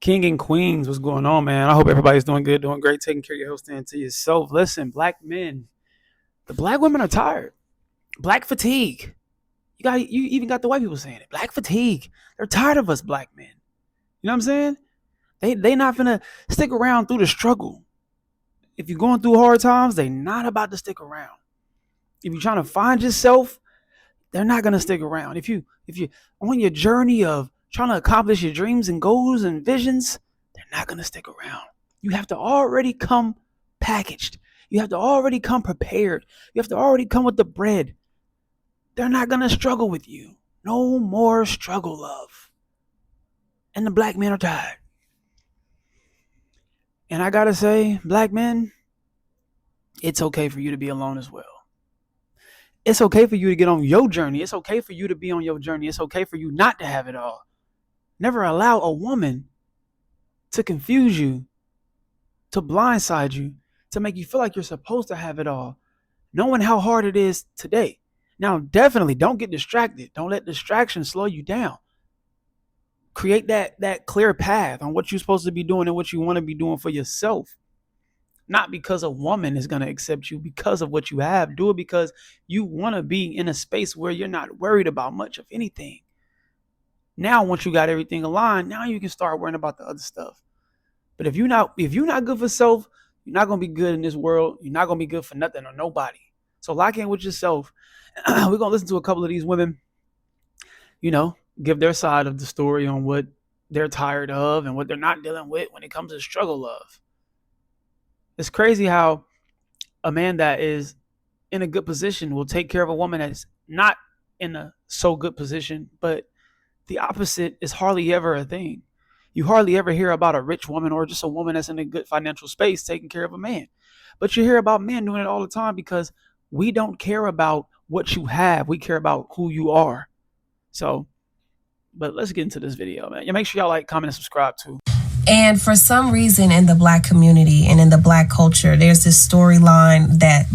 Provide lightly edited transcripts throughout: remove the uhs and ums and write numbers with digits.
King and queens, what's going on, man? I hope everybody's doing good, doing great, taking care of your health, stand to yourself. Listen, black men, the black women are tired. Black fatigue. You even got the white people saying it. Black fatigue. They're tired of us black men. You know what I'm saying? They not gonna stick around through the struggle. If you're going through hard times, they not about to stick around. If you're trying to find yourself, they're not gonna stick around. If you're on your journey of trying to accomplish your dreams and goals and visions, they're not gonna stick around. You have to already come packaged. You have to already come prepared. You have to already come with the bread. They're not gonna struggle with you. No more struggle, love. And the black men are tired. And I gotta say, black men, it's okay for you to be alone as well. It's okay for you to get on your journey. It's okay for you to be on your journey. It's okay for you not to have it all. Never allow a woman to confuse you, to blindside you, to make you feel like you're supposed to have it all, knowing how hard it is today. Now, definitely don't get distracted. Don't let distraction slow you down. Create that clear path on what you're supposed to be doing and what you want to be doing for yourself. Not because a woman is going to accept you because of what you have. Do it because you want to be in a space where you're not worried about much of anything. Now, once you got everything aligned, now you can start worrying about the other stuff. But if you're not good for self, you're not going to be good in this world. You're not going to be good for nothing or nobody. So lock in with yourself. We're going to listen to a couple of these women, give their side of the story on what they're tired of and what they're not dealing with when it comes to struggle love. It's crazy how a man that is in a good position will take care of a woman that's not in a so good position, but the opposite is hardly ever a thing. You hardly ever hear about a rich woman or just a woman that's in a good financial space taking care of a man. But you hear about men doing it all the time because we don't care about what you have. We care about who you are. So, but let's get into this video, man. Make sure y'all like, comment, and subscribe too. And for some reason in the black community and in the black culture, there's this storyline that,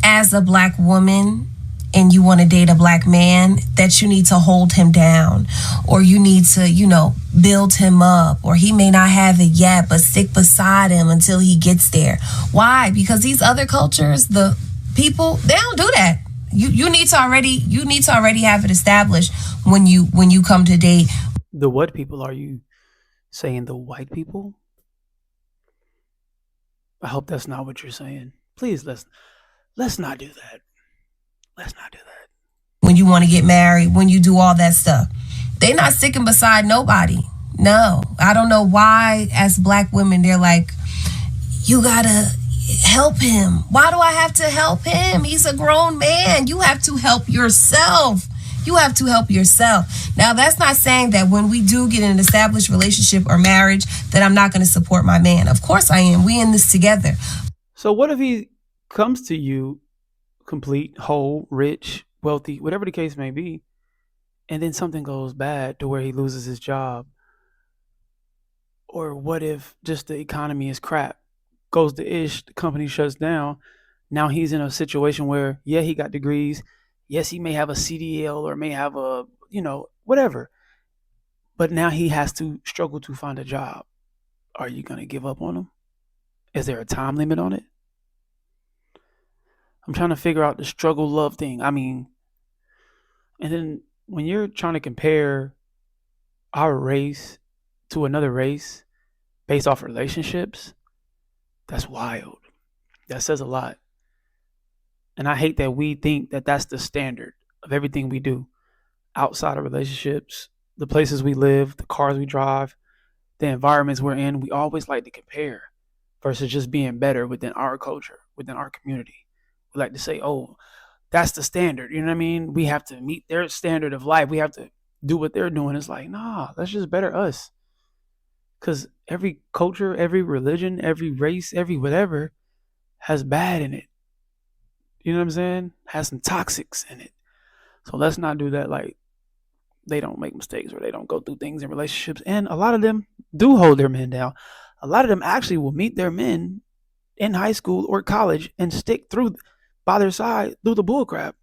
as a black woman and you want to date a black man, that you need to hold him down or you need to, build him up, or he may not have it yet, but stick beside him until he gets there. Why? Because these other cultures, the people, they don't do that. You need to already have it established when you come to date. The what people are you saying? The white people? I hope that's not what you're saying. Please, let's not do that. Let's not do that. When you want to get married, when you do all that stuff, they're not sticking beside nobody. No, I don't know why as black women, they're like, you gotta help him. Why do I have to help him? He's a grown man. You have to help yourself. You have to help yourself. Now, that's not saying that when we do get in an established relationship or marriage that I'm not going to support my man. Of course I am. We in this together. So what if he comes to you complete, whole, rich, wealthy, whatever the case may be, and then something goes bad to where he loses his job? Or what if just the economy is crap, goes to ish, the company shuts down. Now he's in a situation where, yeah, he got degrees. Yes, he may have a CDL or may have a, whatever. But now he has to struggle to find a job. Are you going to give up on him? Is there a time limit on it? I'm trying to figure out the struggle love thing. And then when you're trying to compare our race to another race based off relationships, that's wild. That says a lot. And I hate that we think that that's the standard of everything we do outside of relationships, the places we live, the cars we drive, the environments we're in. We always like to compare versus just being better within our culture, within our community. We like to say, oh, that's the standard. You know what I mean? We have to meet their standard of life. We have to do what they're doing. It's like, nah, let's just better us. Because every culture, every religion, every race, every whatever has bad in it. You know what I'm saying? Has some toxics in it. So let's not do that. Like, they don't make mistakes or they don't go through things in relationships. And a lot of them do hold their men down. A lot of them actually will meet their men in high school or college and stick through by their side through the bullcrap.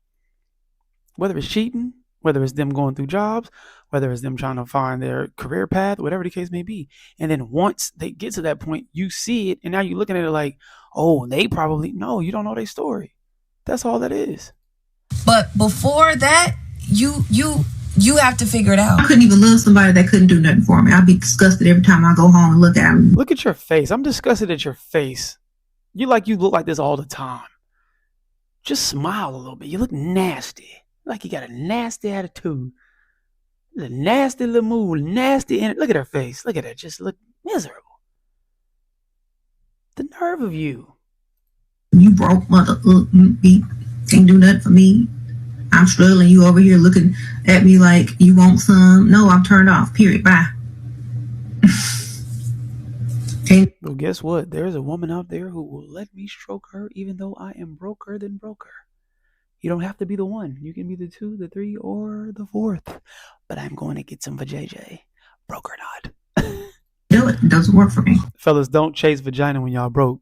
Whether it's cheating, whether it's them going through jobs, whether it's them trying to find their career path, whatever the case may be. And then once they get to that point, you see it, and now you're looking at it like, oh, they probably, no, you don't know their story. That's all that is. But before that, you have to figure it out. I couldn't even love somebody that couldn't do nothing for me. I'd be disgusted every time I go home and look at them. Look at your face. I'm disgusted at your face. You look like this all the time. Just smile a little bit. You look nasty. Like you got a nasty attitude. A nasty little mood. Nasty in it. Look at her face. Look at her. Just look miserable. The nerve of you. You broke mother. You can't do nothing for me. I'm struggling. You over here looking at me like you want some. No, I'm turned off. Period. Bye. Well, guess what? There's a woman out there who will let me stroke her even though I am broker than broker. You don't have to be the one. You can be the 2, the 3, or the 4th. But I'm going to get some for JJ. Broke or not. Do it. It doesn't work for me. Fellas, don't chase vagina when y'all broke.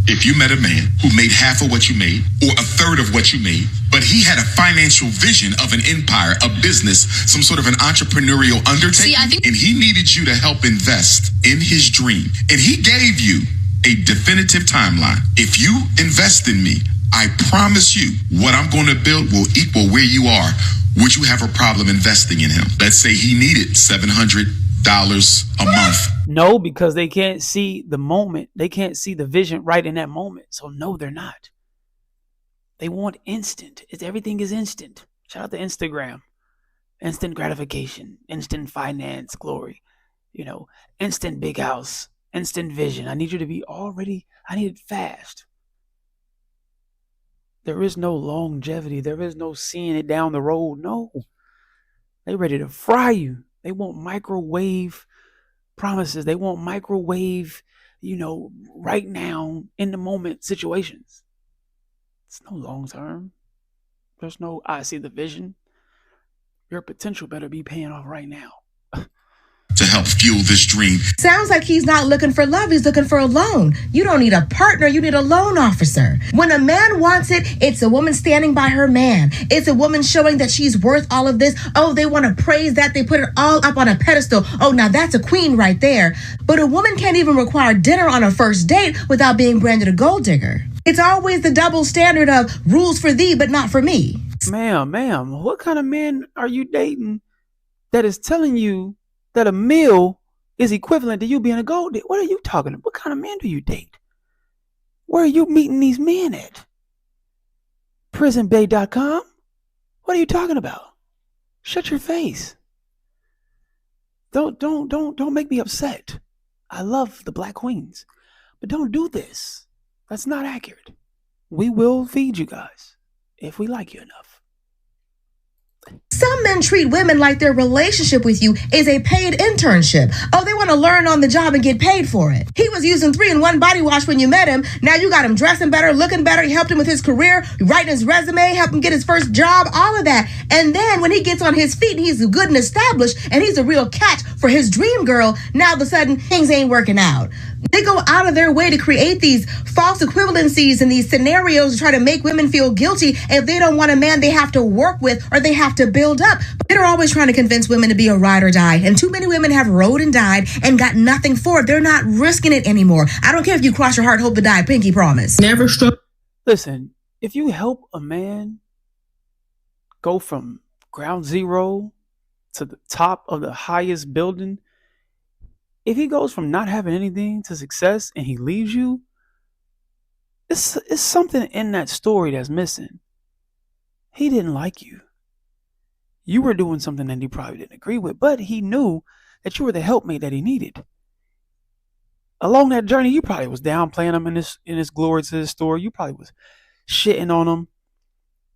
If you met a man who made half of what you made or a third of what you made, but he had a financial vision of an empire, a business, some sort of an entrepreneurial undertaking, and he needed you to help invest in his dream, and he gave you a definitive timeline. If you invest in me, I promise you what I'm going to build will equal where you are. Would you have a problem investing in him? Let's say he needed $700 a month. No, because they can't see the moment. They can't see the vision right in that moment. So no, they're not. They want instant. Everything is instant. Shout out to Instagram. Instant gratification, instant finance glory, instant big house, instant vision. I need you to be I need it fast. There is no longevity. There is no seeing it down the road. No. They ready to fry you. They want microwave promises. They want microwave, right now, in the moment situations. It's no long term. There's no, I see the vision. Your potential better be paying off right now. To help fuel this dream. Sounds like he's not looking for love. He's looking for a loan. You don't need a partner. You need a loan officer. When a man wants it, it's a woman standing by her man. It's a woman showing that she's worth all of this. Oh, they want to praise that. They put it all up on a pedestal. Oh, now that's a queen right there. But a woman can't even require dinner on a first date without being branded a gold digger. It's always the double standard of rules for thee, but not for me. Ma'am, what kind of man are you dating that is telling you that a meal is equivalent to you being a gold digger? What are you talking about? What kind of man do you date? Where are you meeting these men at? PrisonBay.com? What are you talking about? Shut your face. Don't make me upset. I love the black queens, but don't do this. That's not accurate. We will feed you guys if we like you enough. Some men treat women like their relationship with you is a paid internship. Oh, they want to learn on the job and get paid for it. He was using 3-in-1 body wash when you met him. Now you got him dressing better, looking better. You helped him with his career, writing his resume, helped him get his first job, all of that. And then when he gets on his feet and he's good and established and he's a real catch for his dream girl, now all of a sudden things ain't working out. They go out of their way to create these false equivalencies and these scenarios to try to make women feel guilty if they don't want a man they have to work with or they have to build up. But they're always trying to convince women to be a ride or die. And too many women have rode and died and got nothing for it. They're not risking it anymore. I don't care if you cross your heart, hope to die, pinky promise. Never struck. Listen, if you help a man go from ground zero to the top of the highest building, if he goes from not having anything to success and he leaves you, it's something in that story that's missing. He didn't like you. You were doing something that he probably didn't agree with, but he knew that you were the helpmate that he needed. Along that journey, you probably was downplaying him in his glory to his story. You probably was shitting on him.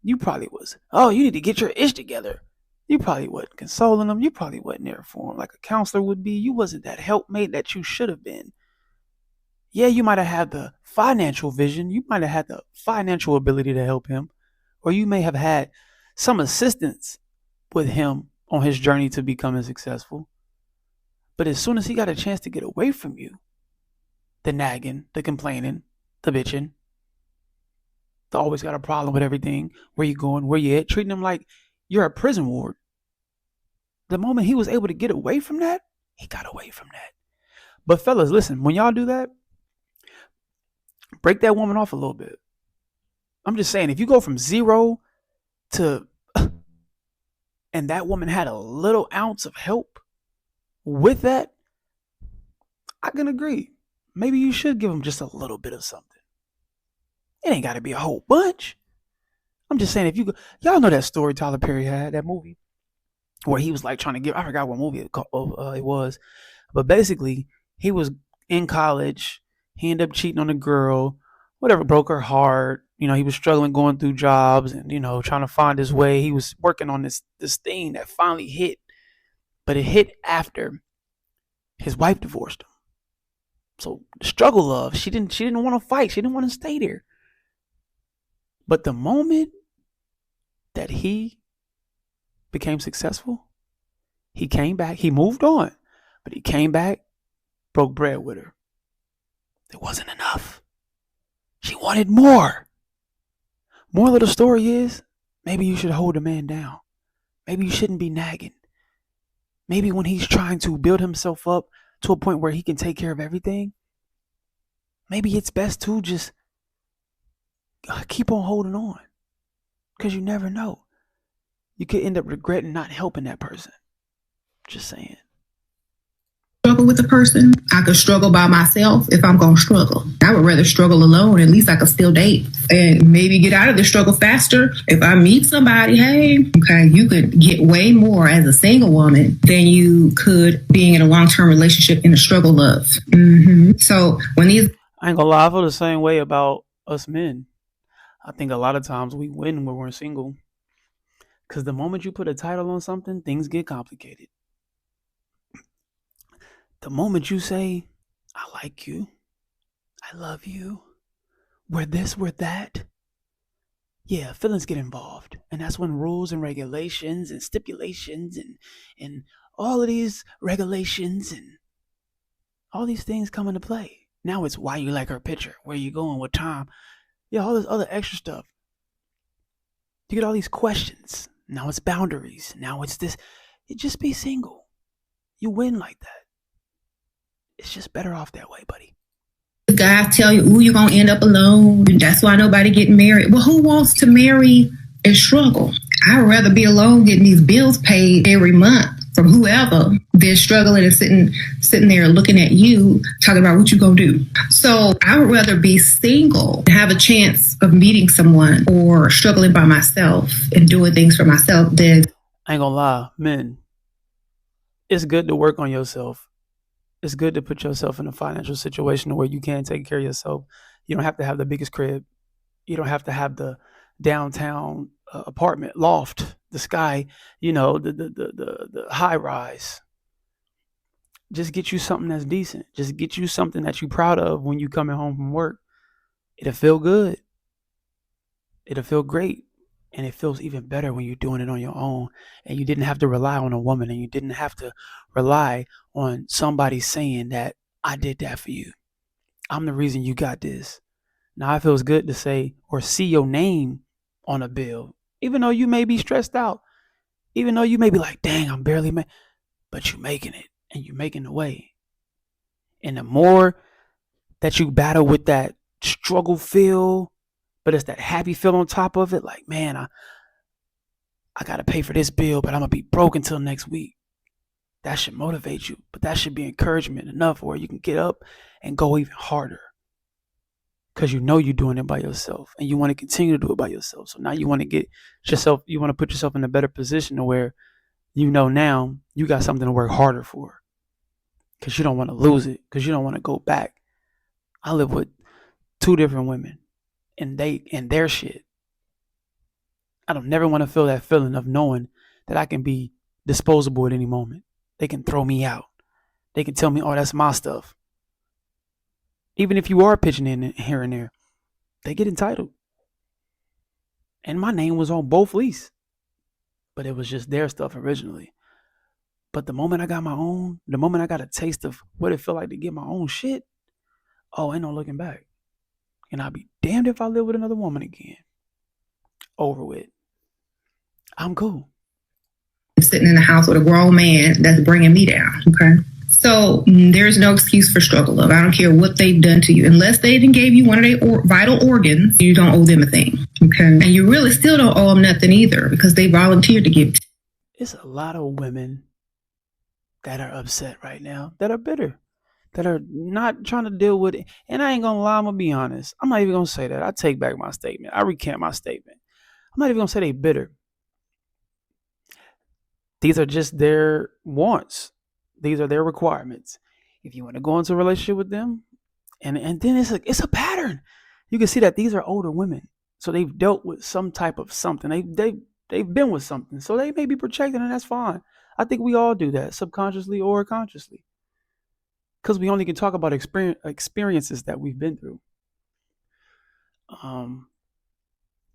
You probably was, oh, you need to get your ish together. You probably wasn't consoling him. You probably wasn't there for him like a counselor would be. You wasn't that helpmate that you should have been. Yeah, you might have had the financial vision. You might have had the financial ability to help him. Or you may have had some assistance with him on his journey to becoming successful. But as soon as he got a chance to get away from you, the nagging, the complaining, the bitching, the always got a problem with everything, where you going, where you at, treating him like you're a prison ward. The moment he was able to get away from that, he got away from that. But fellas, listen, when y'all do that, break that woman off a little bit. I'm just saying, if you go from 0 to, and that woman had a little ounce of help with that, I can agree. Maybe you should give him just a little bit of something. It ain't got to be a whole bunch. I'm just saying, if you go, y'all know that story Tyler Perry had, that movie, where he was like trying to give, I forgot what movie it was, but basically, he was in college. He ended up cheating on a girl, whatever, broke her heart. He was struggling going through jobs and, trying to find his way. He was working on this thing that finally hit, but it hit after his wife divorced him. So the struggle of, she didn't want to fight. She didn't want to stay there. But the moment that he became successful, he came back. He moved on, but he came back, broke bread with her. It wasn't enough. She wanted more. Moral of the story is, maybe you should hold a man down. Maybe you shouldn't be nagging. Maybe when he's trying to build himself up to a point where he can take care of everything, maybe it's best to just keep on holding on. Because you never know. You could end up regretting not helping that person. Just saying. Struggle with the person. I could struggle by myself if I'm going to struggle. I would rather struggle alone. At least I could still date and maybe get out of the struggle faster. If I meet somebody, hey, okay, you could get way more as a single woman than you could being in a long-term relationship in a struggle of. So when these... I ain't gonna lie, I feel the same way about us men. I think a lot of times we win when we're single. Because the moment you put a title on something, things get complicated. The moment you say, I like you, I love you, we're this, we're that, yeah, feelings get involved. And that's when rules and regulations and stipulations and all of these regulations and all these things come into play. Now it's why you like her picture, where you going, what time, yeah, all this other extra stuff. You get all these questions. Now it's boundaries. Now it's this. You just be single. You win like that. It's just better off that way, buddy. Guys tell you, ooh, you're going to end up alone. That's why nobody getting married. Well, who wants to marry and struggle? I'd rather be alone getting these bills paid every month from whoever than struggling and sitting there looking at you, talking about what you going to do. So I would rather be single and have a chance of meeting someone or struggling by myself and doing things for myself than... I ain't gonna lie, men, it's good to work on yourself. It's good to put yourself in a financial situation where you can take care of yourself. You don't have to have the biggest crib. You don't have to have the downtown apartment, loft, the sky, the high rise. Just get you something that's decent. Just get you something that you're proud of when you coming home from work. It'll feel good. It'll feel great. And it feels even better when you're doing it on your own and you didn't have to rely on a woman and you didn't have to rely on somebody saying that I did that for you. I'm the reason you got this. Now it feels good to say or see your name on a bill, even though you may be stressed out, even though you may be like, dang, I'm barely making, but you're making it and you're making the way. And the more that you battle with that struggle feel, but it's that happy feel on top of it. Like, man, I got to pay for this bill, but I'm going to be broke until next week. That should motivate you. But that should be encouragement enough where you can get up and go even harder. Because you know you're doing it by yourself. And you want to continue to do it by yourself. So now you want to get yourself, you want to put yourself in a better position to where you know now you got something to work harder for. Because you don't want to lose it. Because you don't want to go back. I live with 2 different women. And their shit. I don't never want to feel that feeling of knowing that I can be disposable at any moment. They can throw me out. They can tell me, oh, that's my stuff. Even if you are pitching in here and there, they get entitled. And my name was on both leases. But it was just their stuff originally. But the moment I got my own, the moment I got a taste of what it felt like to get my own shit, oh, ain't no looking back. And I'll be damned if I live with another woman again. Over with. I'm cool. sitting in the house with a grown man that's bringing me down. Okay. So there's no excuse for struggle, love. I don't care what they've done to you. Unless they even gave you one of their vital organs, you don't owe them a thing. Okay. And you really still don't owe them nothing either because they volunteered to give it. It's a lot of women that are upset right now, that are bitter, that are not trying to deal with it. And I ain't going to lie, I'm going to be honest. I'm not even going to say that. I take back my statement. I recant my statement. I'm not even going to say they bitter. These are just their wants. These are their requirements. If you want to go into a relationship with them, and then it's a pattern. You can see that these are older women. So they've dealt with some type of something. They've been with something. So they may be projecting, and that's fine. I think we all do that, subconsciously or consciously. Because we only can talk about experiences that we've been through.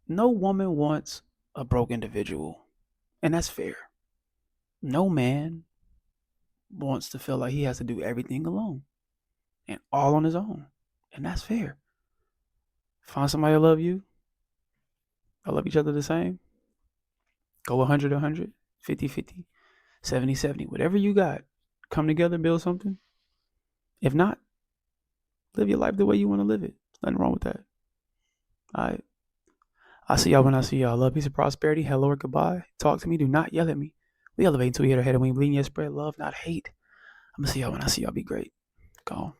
No woman wants a broke individual. And that's fair. No man wants to feel like he has to do everything alone and all on his own. And that's fair. Find somebody to love you. I love each other the same. Go 100, 100, 50, 50, 70, 70. Whatever you got. Come together, build something. If not, live your life the way you want to live it. There's nothing wrong with that. All right. I'll see y'all when I see y'all. Love, peace, and prosperity. Hello or goodbye. Talk to me. Do not yell at me. We elevate until we hit our head and we bleed, yet spread love, not hate. I'm going to see y'all when I see y'all. Be great. Go on.